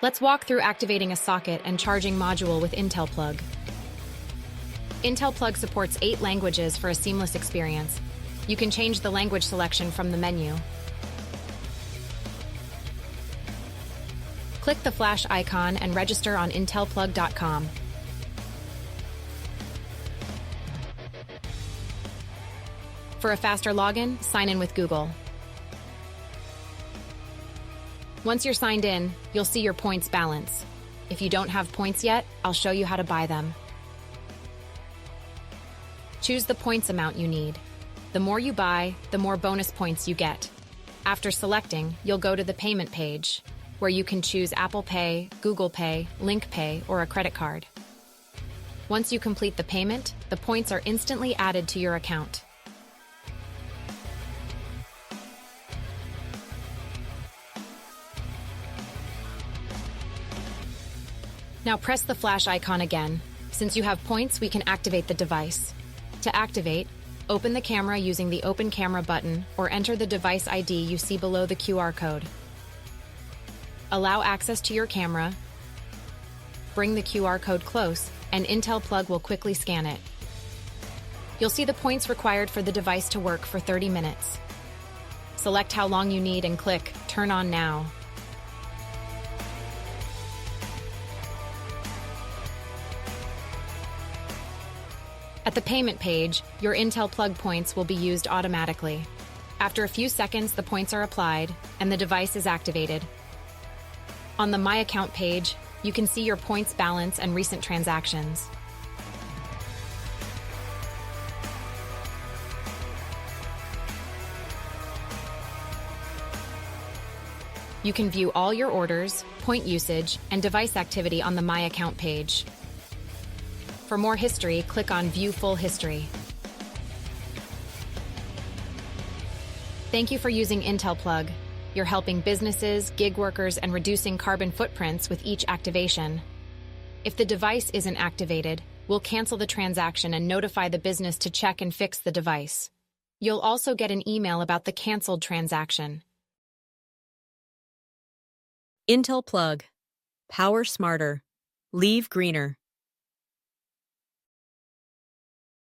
Let's walk through activating a socket and charging module with intelPlug. intelPlug supports 8 languages for a seamless experience. You can change the language selection from the menu. Click the flash icon and register on intelplug.com. For a faster login, sign in with Google. Once you're signed in, you'll see your points balance. If you don't have points yet, I'll show you how to buy them. Choose the points amount you need. The more you buy, the more bonus points you get. After selecting, you'll go to the payment page, where you can choose Apple Pay, Google Pay, Link Pay, or a credit card. Once you complete the payment, the points are instantly added to your account. Now press the flash icon again. Since you have points, we can activate the device. To activate, open the camera using the Open Camera button or enter the device ID you see below the QR code. Allow access to your camera, bring the QR code close, and intelPlug will quickly scan it. You'll see the points required for the device to work for 30 minutes. Select how long you need and click Turn on Now. At the payment page, your intelPlug points will be used automatically. After a few seconds, the points are applied and the device is activated. On the My Account page, you can see your points balance and recent transactions. You can view all your orders, point usage, and device activity on the My Account page. For more history, click on View Full History. Thank you for using intelPlug. You're helping businesses, gig workers, and reducing carbon footprints with each activation. If the device isn't activated, we'll cancel the transaction and notify the business to check and fix the device. You'll also get an email about the canceled transaction. intelPlug. Power smarter. Leave greener.